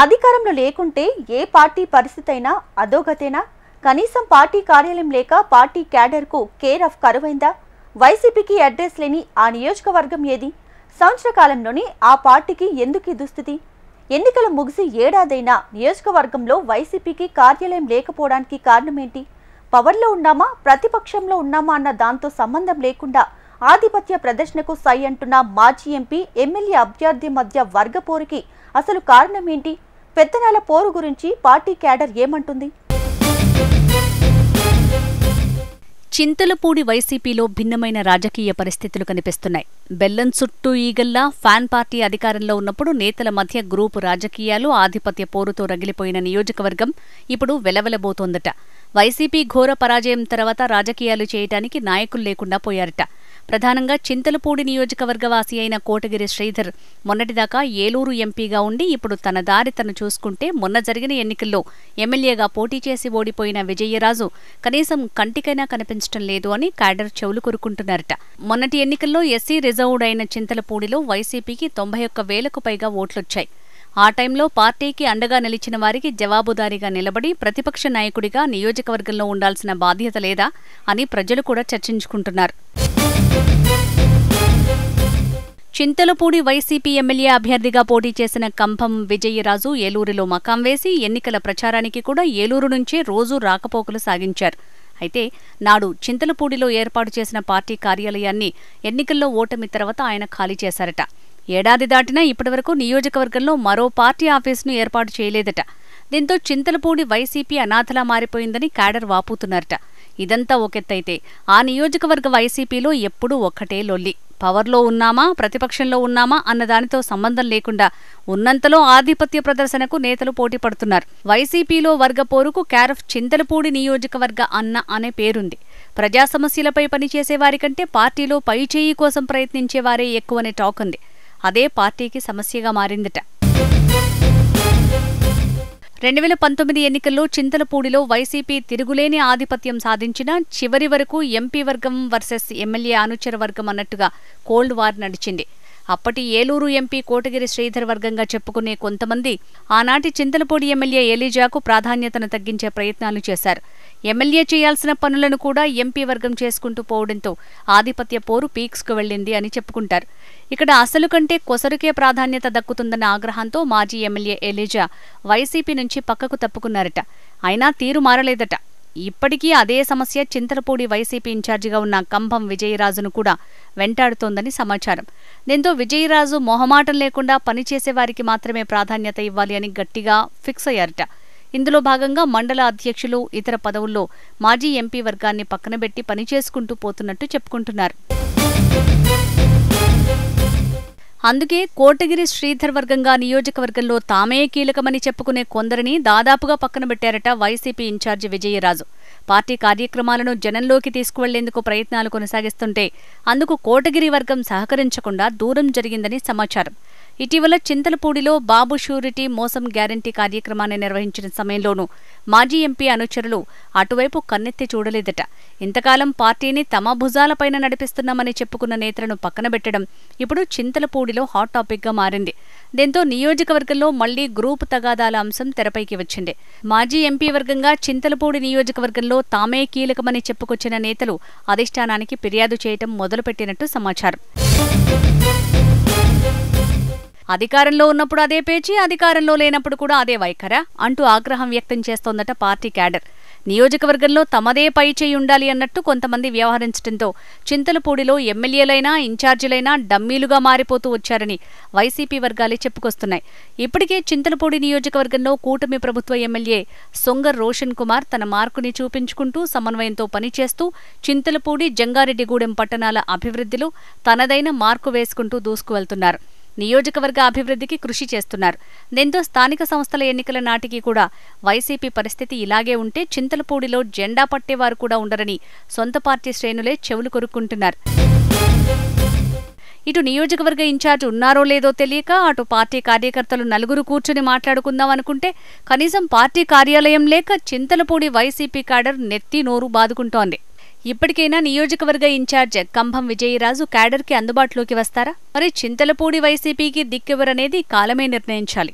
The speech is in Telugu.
అధికారంలో లేకుంటే ఏ పార్టీ పరిస్థితి అయినా అధోగతేనా? కనీసం పార్టీ కార్యాలయం లేక పార్టీ క్యాడర్కు కేర్ ఆఫ్ కరువైందా? వైసీపీకి అడ్రస్ లేని ఆ నియోజకవర్గం ఏది? సంవత్సర కాలంలోనే ఆ పార్టీకి ఎందుకు దుస్థితి? ఎన్నికల ముగిసి ఏడాదైనా నియోజకవర్గంలో వైసీపీకి కార్యాలయం లేకపోవడానికి కారణమేంటి? పవర్లో ఉన్నామా, ప్రతిపక్షంలో ఉన్నామా అన్న దాంతో సంబంధం లేకుండా ఆధిపత్య ప్రదర్శనకు సై అంటున్న మాజీ ఎంపీ, ఎమ్మెల్యే అభ్యర్థి మధ్య వర్గ పోరుకి అసలు కారణమేంటి? పెత్తనాల పోరు గురించి పార్టీ క్యాడర్ ఏమంటుంది? చింతలపూడి వైసీపీలో భిన్నమైన రాజకీయ పరిస్థితులు కనిపిస్తున్నాయి. బెల్లం చుట్టూ ఈగల్లా ఫ్యాన్ పార్టీ అధికారంలో ఉన్నప్పుడు నేతల మధ్య గ్రూపు రాజకీయాలు, ఆధిపత్య పోరుతో రగిలిపోయిన నియోజకవర్గం ఇప్పుడు వెలవెలబోతోందట. వైసీపీ ఘోర పరాజయం తర్వాత రాజకీయాలు చేయటానికి నాయకులు లేకుండా పోయారట. ప్రధానంగా చింతలపూడి నియోజకవర్గవాసి అయిన కోటగిరి శ్రీధర్ మొన్నటిదాకా ఏలూరు ఎంపీగా ఉండి ఇప్పుడు తన దారి తను చూసుకుంటే, మొన్న జరిగిన ఎన్నికల్లో ఎమ్మెల్యేగా పోటీ చేసి ఓడిపోయిన విజయరాజు కనీసం కంటికైనా కనిపించడం లేదు అని క్యాడర్ చెవులు కొరుకుంటున్నారట. మొన్నటి ఎన్నికల్లో ఎస్సీ రిజర్వ్డ్ అయిన చింతలపూడిలో వైసీపీకి 91,000కు పైగా ఓట్లొచ్చాయి. ఆ టైంలో పార్టీకి అండగా నిలిచిన వారికి జవాబుదారీగా నిలబడి ప్రతిపక్ష నాయకుడిగా నియోజకవర్గంలో ఉండాల్సిన బాధ్యత లేదా అని ప్రజలు కూడా చర్చించుకుంటున్నారు. చింతలపూడి వైసీపీ ఎమ్మెల్యే అభ్యర్థిగా పోటీ చేసిన కంభం విజయరాజు ఏలూరులో మకాం వేసి ఎన్నికల ప్రచారానికి కూడా ఏలూరు నుంచే రోజూ రాకపోకలు సాగించారు. అయితే నాడు చింతలపూడిలో ఏర్పాటు చేసిన పార్టీ కార్యాలయాన్ని ఎన్నికల్లో ఓటమి తర్వాత ఆయన ఖాళీ చేశారట. ఏడాది దాటినా ఇప్పటివరకు నియోజకవర్గంలో మరో పార్టీ ఆఫీసును ఏర్పాటు చేయలేదట. దీంతో చింతలపూడి వైసీపీ అనాథలా మారిపోయిందని క్యాడర్ వాపోతున్నారట. ఇదంతా ఒకెత్తైతే ఆ నియోజకవర్గ వైసీపీలో ఎప్పుడూ ఒక్కటే లొల్లి. పవర్లో ఉన్నామా, ప్రతిపక్షంలో ఉన్నామా అన్నదానితో సంబంధం లేకుండా ఉన్నంతలో ఆధిపత్య ప్రదర్శనకు నేతలు పోటీ పడుతున్నారు. వైసీపీలో వర్గ పోరుకు క్యారఫ్ చింతలపూడి నియోజకవర్గ అన్న అనే పేరుంది. ప్రజా సమస్యలపై పనిచేసేవారి కంటే పార్టీలో పైచేయి కోసం ప్రయత్నించేవారే ఎక్కువనే టాక్ ఉంది. అదే పార్టీకి సమస్యగా మారిందట. 2019 ఎన్నికల్లో చింతలపూడిలో వైసీపీ తిరుగులేని ఆధిపత్యం సాధించినా చివరి వరకు ఎంపీ వర్గం వర్సెస్ ఎమ్మెల్యే అనుచర వర్గం అన్నట్టుగా కోల్డ్ వార్ నడిచింది. అప్పటి ఏలూరు ఎంపీ కోటగిరి శ్రీధర్ వర్గంగా చెప్పుకునే కొంతమంది ఆనాటి చింతలపూడి ఎమ్మెల్యే ఎలీజాకు ప్రాధాన్యతను తగ్గించే ప్రయత్నాలు చేశారు. ఎమ్మెల్యే చేయాల్సిన పనులను కూడా ఎంపీ వర్గం చేసుకుంటూ పోవడంతో ఆధిపత్య పోరు పీక్స్కు వెళ్లింది అని చెప్పుకుంటారు. ఇక్కడ అసలు కంటే కొసరుకే ప్రాధాన్యత దక్కుతుందన్న ఆగ్రహంతో మాజీ ఎమ్మెల్యే ఎలీజా వైసీపీ నుంచి పక్కకు తప్పుకున్నారట. అయినా తీరు మారలేదట. ఇప్పటికీ అదే సమస్య చింతలపూడి వైసీపీ ఇన్ఛార్జిగా ఉన్న కంభం విజయరాజును కూడా వెంటాడుతోందని సమాచారం. దీంతో విజయరాజు మొహమాటం లేకుండా పనిచేసేవారికి మాత్రమే ప్రాధాన్యత ఇవ్వాలి అని గట్టిగా ఫిక్స్ అయ్యారట. ఇందులో భాగంగా మండల అధ్యక్షులు, ఇతర పదవుల్లో మాజీ ఎంపీ వర్గాన్ని పక్కనబెట్టి పనిచేసుకుంటూ పోతున్నట్టు చెప్పుకుంటున్నారు. అందుకే కోటగిరి శ్రీధర్ వర్గంగా నియోజకవర్గంలో తామే కీలకమని చెప్పుకునే కొందరిని దాదాపుగా పక్కన పెట్టారట వైసీపీ ఇన్ఛార్జి విజయరాజు. పార్టీ కార్యక్రమాలను జనంలోకి తీసుకువెళ్లేందుకు ప్రయత్నాలు కొనసాగిస్తుంటే అందుకు కోటగిరి వర్గం సహకరించకుండా దూరం జరిగిందని సమాచారం. ఇటీవల చింతలపూడిలో బాబు షూరిటీ మోసం గ్యారంటీ కార్యక్రమాన్ని నిర్వహించిన సమయంలోనూ మాజీ ఎంపీ అనుచరులు అటువైపు కన్నెత్తి చూడలేదట. ఇంతకాలం పార్టీని తమ భుజాలపైన నడిపిస్తున్నామని చెప్పుకున్న నేతలను పక్కనబెట్టడం ఇప్పుడు చింతలపూడిలో హాట్ టాపిక్గా మారింది. దీంతో నియోజకవర్గంలో మళ్లీ గ్రూపు తగాదాల అంశం తెరపైకి వచ్చింది. మాజీ ఎంపీ వర్గంగా చింతలపూడి నియోజకవర్గంలో తామే కీలకమని చెప్పుకొచ్చిన నేతలు అధిష్టానానికి ఫిర్యాదు చేయటం మొదలుపెట్టినట్టు సమాచారం. అధికారంలో ఉన్నప్పుడు అదే పేచి, అధికారంలో లేనప్పుడు కూడా అదే వైఖరా అంటూ ఆగ్రహం వ్యక్తం చేస్తోందట పార్టీ క్యాడర్. నియోజకవర్గంలో తమదే పై చేయి ఉండాలి అన్నట్టు కొంతమంది వ్యవహరించడంతో చింతలపూడిలో ఎమ్మెల్యేలైనా, ఇన్ఛార్జీలైనా డమ్మీలుగా మారిపోతూ వచ్చారని వైసీపీ వర్గాలే చెప్పుకొస్తున్నాయి. ఇప్పటికే చింతలపూడి నియోజకవర్గంలో కూటమి ప్రభుత్వ ఎమ్మెల్యే సొంగర్ రోషన్ కుమార్ తన మార్కుని చూపించుకుంటూ సమన్వయంతో పనిచేస్తూ చింతలపూడి, జంగారెడ్డిగూడెం పట్టణాల అభివృద్ధిలో తనదైన మార్కు వేసుకుంటూ దూసుకువెళ్తున్నారు. నియోజకవర్గ అభివృద్ధికి కృషి చేస్తున్నారు. దీంతో స్థానిక సంస్థల ఎన్నికల నాటికి కూడా వైసీపీ పరిస్థితి ఇలాగే ఉంటే చింతలపూడిలో జెండా పట్టేవారు కూడా ఉండరని సొంత పార్టీ శ్రేణులే చెవులు కొరుక్కుంటున్నారు. ఇటు నియోజకవర్గ ఇన్ఛార్జ్ ఉన్నారో లేదో తెలియక అటు పార్టీ కార్యకర్తలు నలుగురు కూర్చుని మాట్లాడుకుందాం అనుకుంటే కనీసం పార్టీ కార్యాలయం లేక చింతలపూడి వైసీపీ క్యాడర్ నెత్తి నోరు బాదుకుంటోంది. ఇప్పటికైనా నియోజకవర్గ ఇన్ఛార్జ్ కంభం విజయరాజు క్యాడర్కి అందుబాటులోకి వస్తారా? మరి చింతలపూడి వైసీపీకి దిక్కెవరనేది కాలమే నిర్ణయించాలి.